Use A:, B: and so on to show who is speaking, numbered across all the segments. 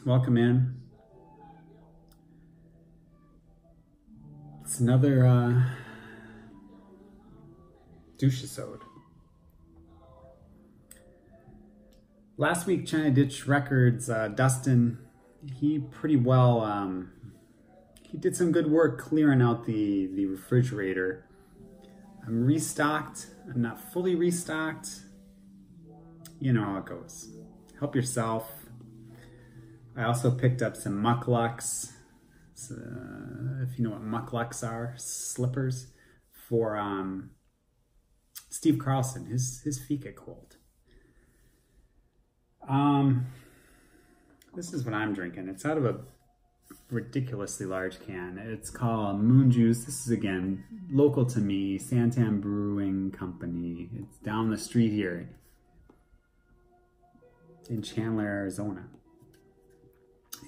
A: Welcome in. It's another Douche episode. Last week, China Ditch Records, Dustin, he pretty well, he did some good work clearing out the refrigerator. I'm restocked. I'm not fully restocked. You know how it goes. Help yourself. I also picked up some mucklucks. If you know what mucklucks are, slippers for Steve Carlson. His feet get cold. This is what I'm drinking. It's out of a ridiculously large can. It's called Moon Juice. This is, again, local to me, Santan Brewing Company. It's down the street here in Chandler, Arizona.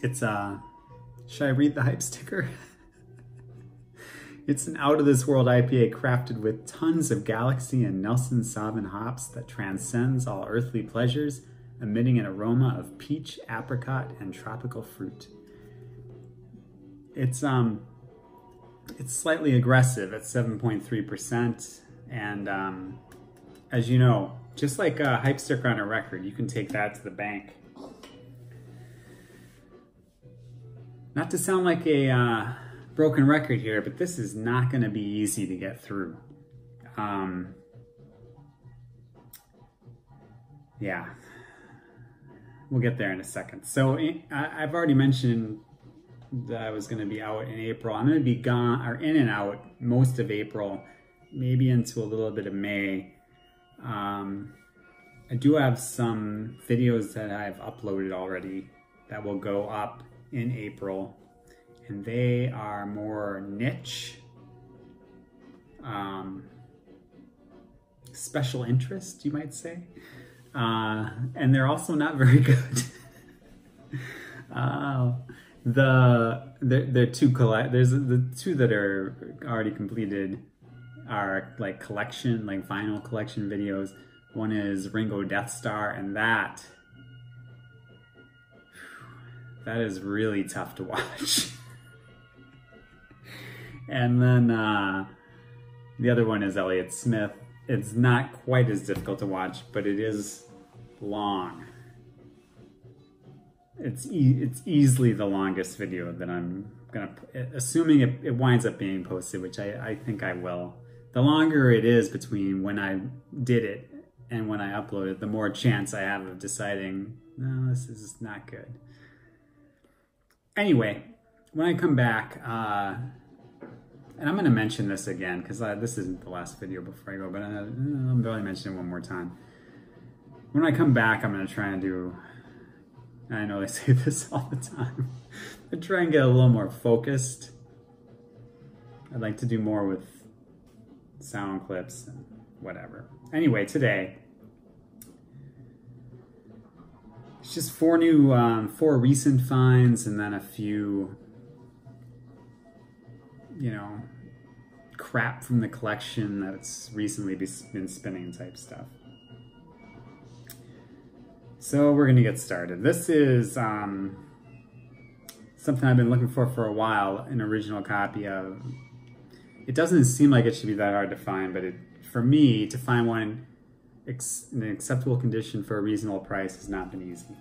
A: It's should I read the hype sticker? It's an out-of-this-world IPA crafted with tons of Galaxy and Nelson Sauvin hops that transcends all earthly pleasures, emitting an aroma of peach, apricot, and tropical fruit. It's slightly aggressive at 7.3%, and as you know, just like a hype sticker on a record, you can take that to the bank. Not to sound like a broken record here, but this is not going to be easy to get through. Yeah, we'll get there in a second. So I've already mentioned that I was going to be out in April. I'm going to be gone, or in and out, most of April, maybe into a little bit of May. I do have some videos that I've uploaded already that will go up in April, and they are more niche, special interest, you might say, and they're also not very good. There's the two that are already completed are like collection, like vinyl collection videos. One is Ringo Death Star, and that is really tough to watch. And then the other one is Elliott Smith. It's not quite as difficult to watch, but it is long. It's easily the longest video that I'm gonna, assuming it winds up being posted, which I think I will. The longer it is between when I did it and when I upload it, the more chance I have of deciding, no, this is not good. Anyway, when I come back, and I'm going to mention this again because this isn't the last video before I go, but I'm going to mention it one more time. When I come back, I'm going to try and do, I know I say this all the time, but try and get a little more focused. I'd like to do more with sound clips and whatever. Anyway, today, it's just four recent finds, and then a few, crap from the collection that's recently been spinning type stuff. So we're gonna get started. This is something I've been looking for a while, an original copy of. It doesn't seem like it should be that hard to find, but for me, to find one in an acceptable condition for a reasonable price has not been easy.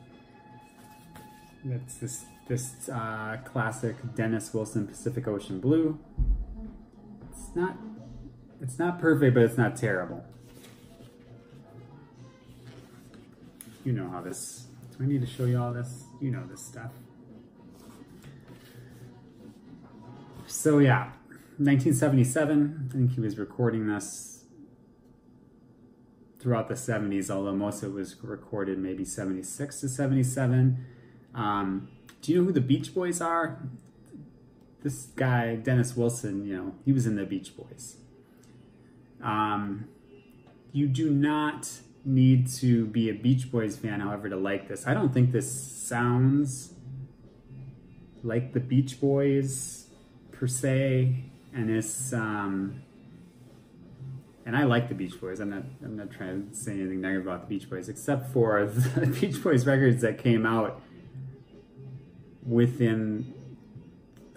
A: That's this classic Dennis Wilson Pacific Ocean Blue. It's not perfect, but it's not terrible. You know how this, do I need to show you all this? You know this stuff. So yeah, 1977, I think he was recording this throughout the 70s, although most of it was recorded maybe 76 to 77. Do you know who the Beach Boys are? This guy, Dennis Wilson, he was in the Beach Boys. You do not need to be a Beach Boys fan, however, to like this. I don't think this sounds like the Beach Boys per se, and it's and I like the Beach Boys. I'm not trying to say anything negative about the Beach Boys, except for the Beach Boys records that came out within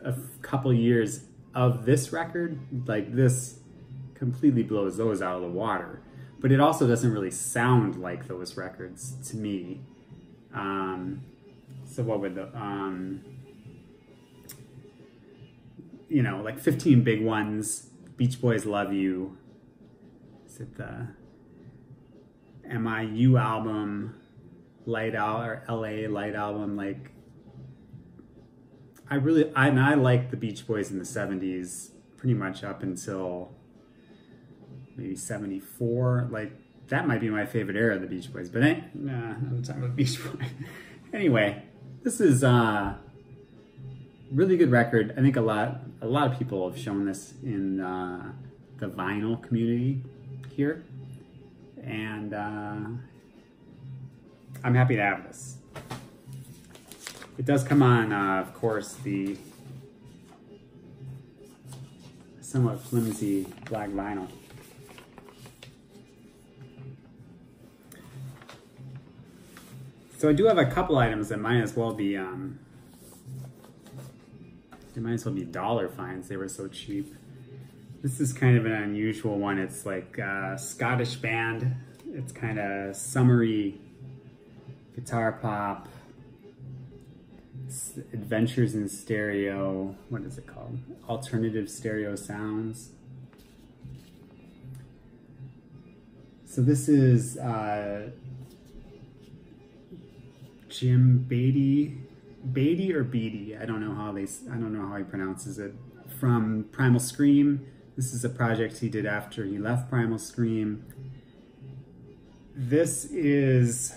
A: a couple years of this record, like this completely blows those out of the water. But it also doesn't really sound like those records to me. So what would the, you know, like 15 Big Ones, Beach Boys Love You, is it the MIU album, or LA Light album, like, I like the Beach Boys in the 70s pretty much up until maybe 74. Like, that might be my favorite era of the Beach Boys, but nah, I'm talking about Beach Boys. Anyway, this is a really good record. I think a lot of people have shown this in the vinyl community here, and I'm happy to have this. It does come on, of course, the somewhat flimsy black vinyl. So I do have a couple items that might as well be dollar finds. They were so cheap. This is kind of an unusual one. It's like a Scottish band. It's kind of summery guitar pop. It's Adventures in Stereo. What is it called? Alternative Stereo Sounds. So this is Jim Beatty or Beatty. I don't know how he pronounces it. From Primal Scream. This is a project he did after he left Primal Scream. This is,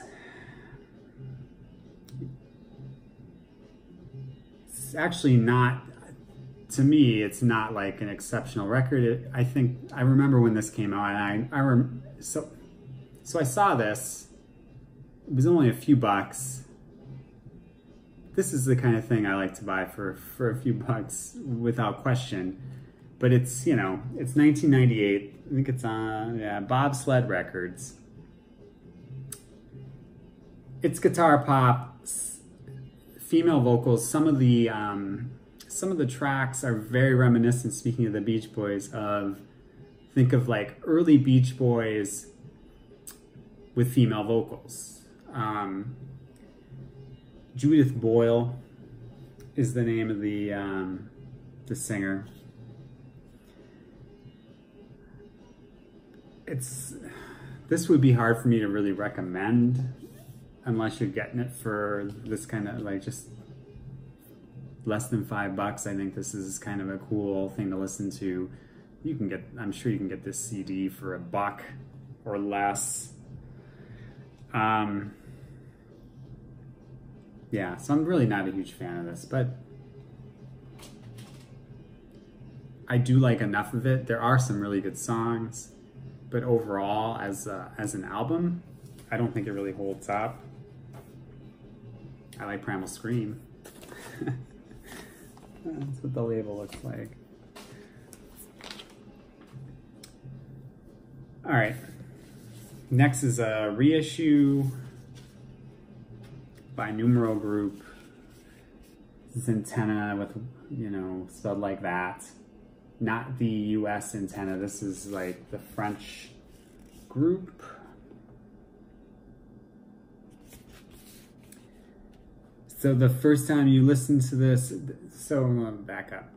A: it's actually not, to me, it's not like an exceptional record. I think I remember when this came out, and so I saw this. It was only a few bucks. This is the kind of thing I like to buy for a few bucks without question. But it's, you know, it's 1998. I think it's on, yeah, Bobsled Records. It's guitar pop, female vocals. Some of the tracks are very reminiscent, speaking of the Beach Boys, of, think of like early Beach Boys with female vocals. Judith Boyle is the name of the singer. This would be hard for me to really recommend unless you're getting it for this kind of, like, just less than $5. I think this is kind of a cool thing to listen to. You can get, I'm sure you can get this CD for $1 or less. Yeah, so I'm really not a huge fan of this, but I do like enough of it. There are some really good songs, but overall, as an album, I don't think it really holds up. I like Primal Scream. That's what the label looks like. All right, next is a reissue by Numero Group. This is Antenna with, you know, spelled like that. Not the US Antenna. This is like the French group. So the first time you listen to this, so I'm gonna back up.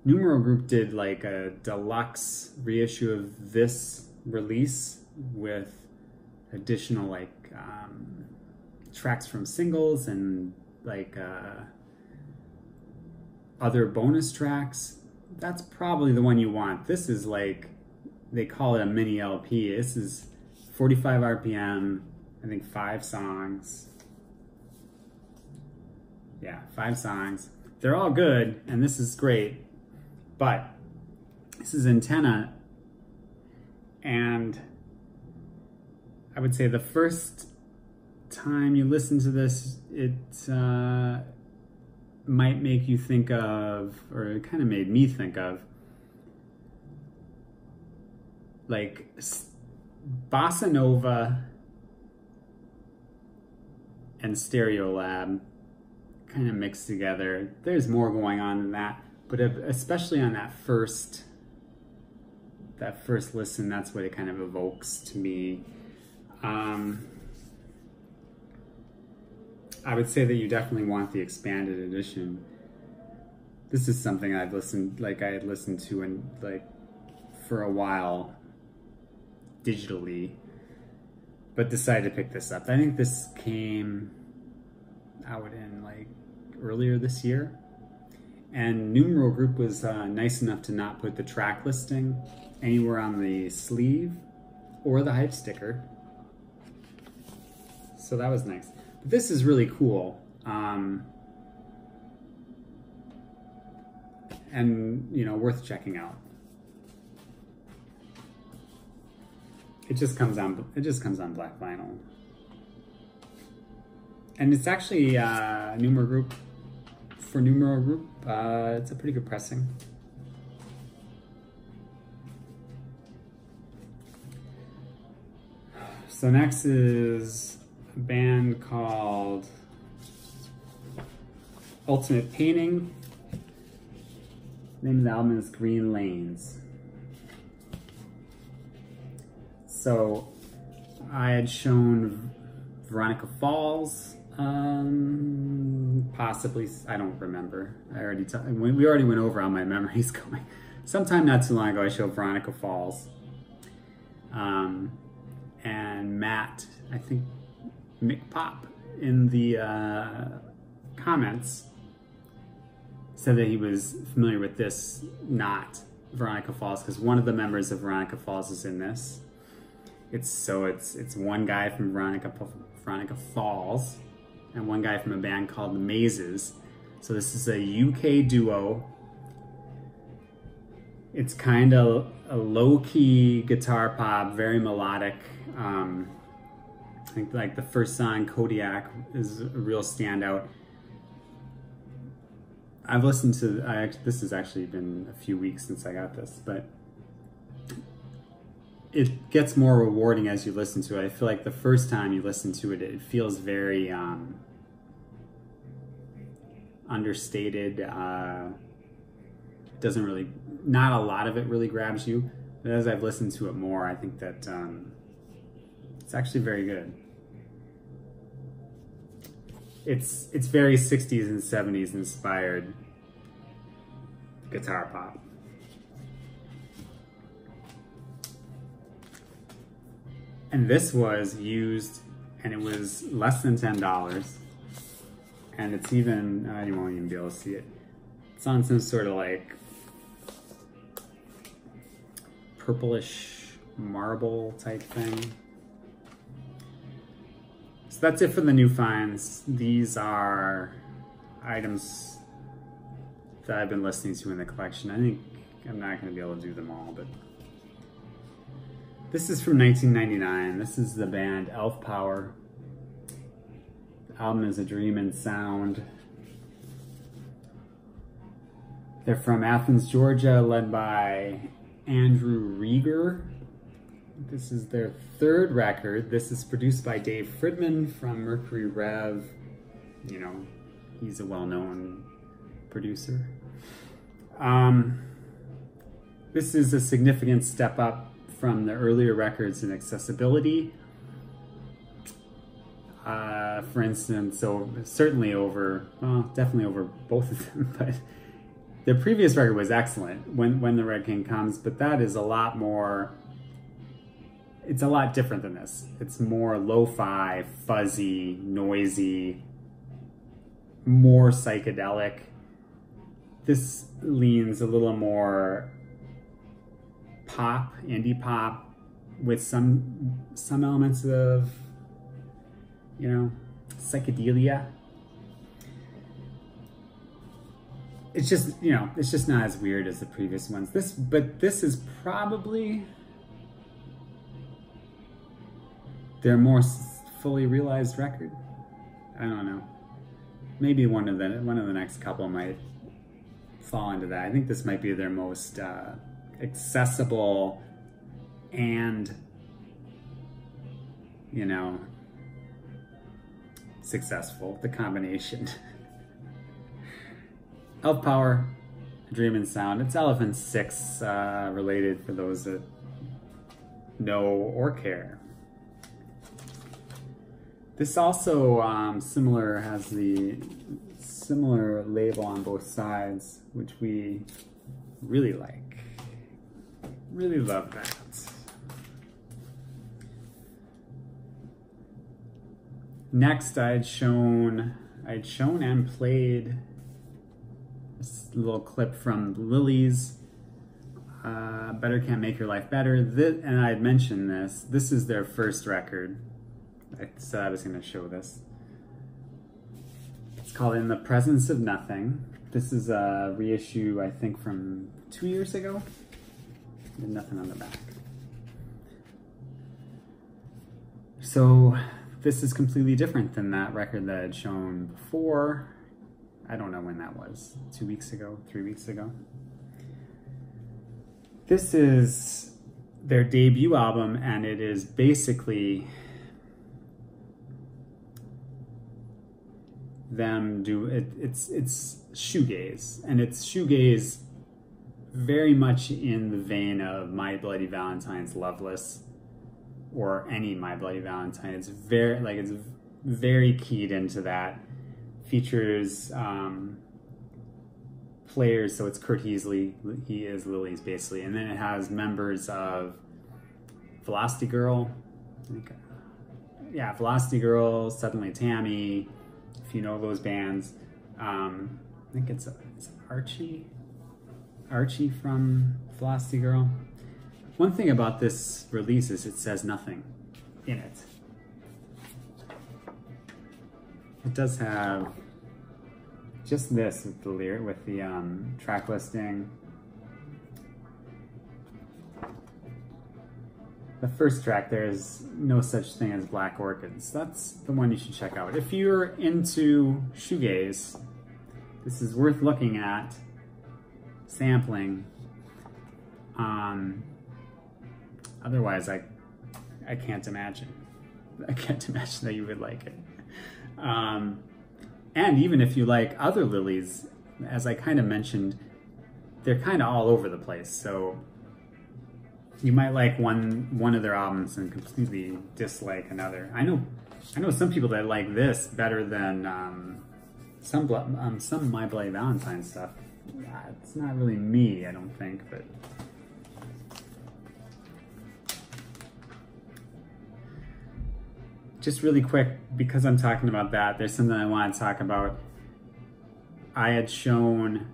A: Numero Group did like a deluxe reissue of this release with additional like tracks from singles and like other bonus tracks. That's probably the one you want. This is like, they call it a mini LP. This is 45 RPM, I think 5 songs. Yeah, 5 songs. They're all good, and this is great, but this is Antenna, and I would say the first time you listen to this, it might make you think of, or it kind of made me think of, like Bossa Nova and Stereolab kind of mixed together. There's more going on than that, but especially on that first listen, that's what it kind of evokes to me. I would say that you definitely want the expanded edition. This is something I had listened to and for a while digitally, but decided to pick this up. I think this came out in earlier this year, and Numeral Group was nice enough to not put the track listing anywhere on the sleeve or the hype sticker, so that was nice. But this is really cool, and worth checking out. It just comes on black vinyl, and it's actually Numeral Group. For Numeral Group, it's a pretty good pressing. So next is a band called Ultimate Painting. The name of the album is Green Lanes. So I had shown Veronica Falls, possibly, I don't remember. We already went over how my memory's going. Sometime not too long ago I showed Veronica Falls. And Matt, I think Mick Pop in the comments said that he was familiar with this, not Veronica Falls, because one of the members of Veronica Falls is in this. It's one guy from Veronica Falls and one guy from a band called The Mazes. So this is a UK duo. It's kind of a low-key guitar pop, very melodic. I think the first song, Kodiak, is a real standout. I've listened to, this has actually been a few weeks since I got this, but it gets more rewarding as you listen to it. I feel like the first time you listen to it, it feels very understated. Doesn't really, not a lot of it really grabs you. But as I've listened to it more, I think that it's actually very good. It's very 60s and 70s inspired guitar pop. And this was used, and it was less than $10. And it's even, you won't even be able to see it. It's on some sort of purplish marble type thing. So that's it for the new finds. These are items that I've been listening to in the collection. I think I'm not going to be able to do them all, but this is from 1999. This is the band Elf Power. The album is A Dream in Sound. They're from Athens, Georgia, led by Andrew Rieger. This is their third record. This is produced by Dave Fridman from Mercury Rev. You know, he's a well-known producer. This is a significant step up from the earlier records in accessibility. For instance, so certainly over, well, definitely over both of them, but the previous record was excellent, When the Red King Comes, but that is a lot more, it's a lot different than this. It's more lo-fi, fuzzy, noisy, more psychedelic. This leans a little more pop, indie pop, with some elements of, you know, psychedelia. It's just, you know, it's just not as weird as the previous ones. But this is probably their more fully realized record. I don't know. Maybe one of the next couple might fall into that. I think this might be their most accessible and, you know, successful, the combination. Elf Power, Dream and Sound. It's Elephant 6 related for those that know or care. This also similar has the similar label on both sides, which we really like. Really love that. Next, I'd shown and played this little clip from Lily's Better Can't Make Your Life Better. And I had mentioned this. This is their first record. I said I was going to show this. It's called In the Presence of Nothing. This is a reissue, I think, from 2 years ago. There's nothing on the back. So this is completely different than that record that I had shown before. I don't know when that was. 2 weeks ago, 3 weeks ago. This is their debut album, and it is basically them it's shoegaze, and it's shoegaze very much in the vein of My Bloody Valentine's Loveless or any My Bloody Valentine. It's very keyed into that. Features players, so it's Kurt Heasley, he is Lily's basically, and then it has members of Velocity Girl, Velocity Girl, Suddenly Tammy, if you know those bands. I think it's Archie from Velocity Girl. One thing about this release is it says nothing in it. It does have just this with the track listing. The first track, there's no such thing as Black Orchids. That's the one you should check out. If you're into shoegaze, this is worth looking at, sampling. Otherwise, I can't imagine. I can't imagine that you would like it. And even if you like other Lilies, as I kind of mentioned, they're kind of all over the place. So you might like one of their albums and completely dislike another. I know some people that like this better than some My Bloody Valentine stuff. It's not really me, I don't think, but just really quick, because I'm talking about that, there's something I want to talk about. I had shown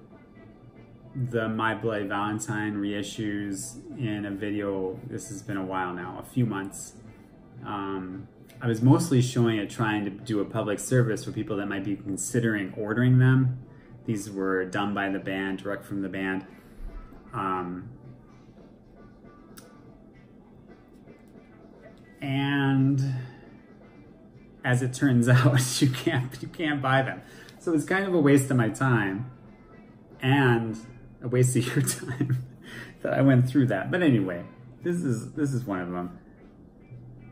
A: the My Bloody Valentine reissues in a video. This has been a while now, a few months. I was mostly showing it, trying to do a public service for people that might be considering ordering them. These were done by the band, direct from the band. And as it turns out, you can't buy them. So it's kind of a waste of my time and a waste of your time that I went through that. But anyway, this is one of them.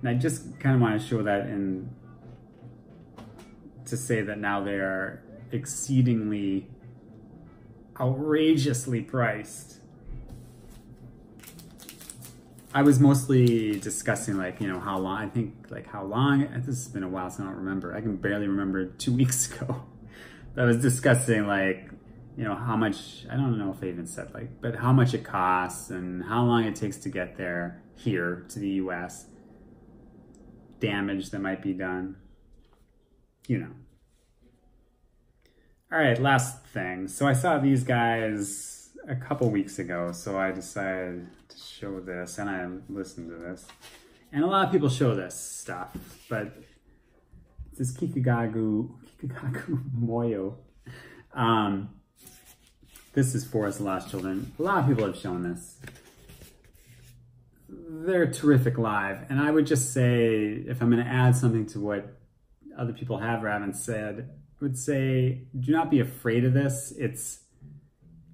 A: And I just kind of want to show that to say that now they are exceedingly outrageously priced. I was mostly discussing how long, this has been a while, so I don't remember. I can barely remember 2 weeks ago. But I was discussing how much, I don't know if I even said but how much it costs and how long it takes to get there here to the US. Damage that might be done. All right, last thing. So I saw these guys a couple weeks ago, so I decided to show this, and I listened to this. And a lot of people show this stuff, but this Kikagaku Moyo. This is For Us Lost Children. A lot of people have shown this. They're terrific live, and I would just say, if I'm going to add something to what other people have or haven't said, I would say, do not be afraid of this.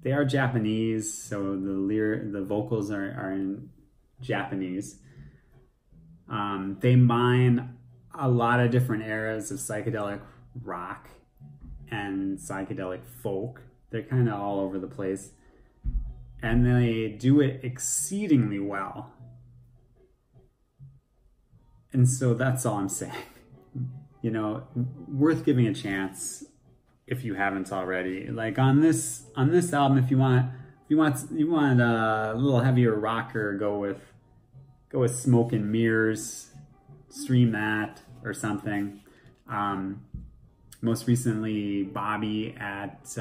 A: They are Japanese, so the vocals are in Japanese. They mine a lot of different eras of psychedelic rock and psychedelic folk They're kind of all over the place. And they do it exceedingly well. And so that's all I'm saying. You know, worth giving a chance if you haven't already. Like on this album, if you want a little heavier rocker, go with Smoke and Mirrors, stream that or something. Most recently, Bobby at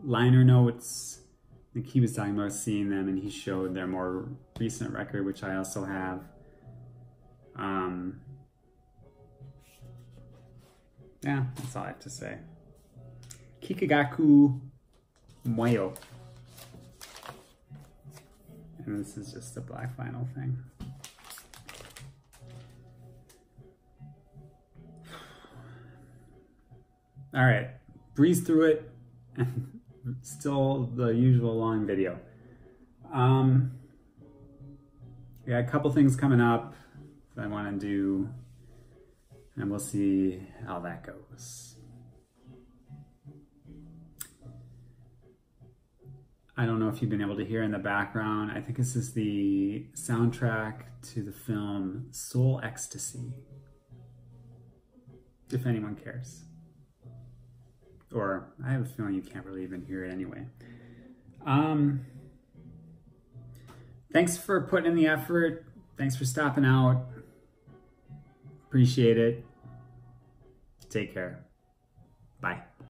A: Liner Notes, I think he was talking about seeing them, and he showed their more recent record, which I also have. Yeah, that's all I have to say. Kikagaku Moyo. And this is just a black vinyl thing. All right, breeze through it. Still the usual long video. Got a couple things coming up that I want to do, and we'll see how that goes. I don't know if you've been able to hear in the background. I think this is the soundtrack to the film Soul Ecstasy, if anyone cares. Or I have a feeling you can't really even hear it anyway. Thanks for putting in the effort. Thanks for stopping out. Appreciate it. Take care. Bye.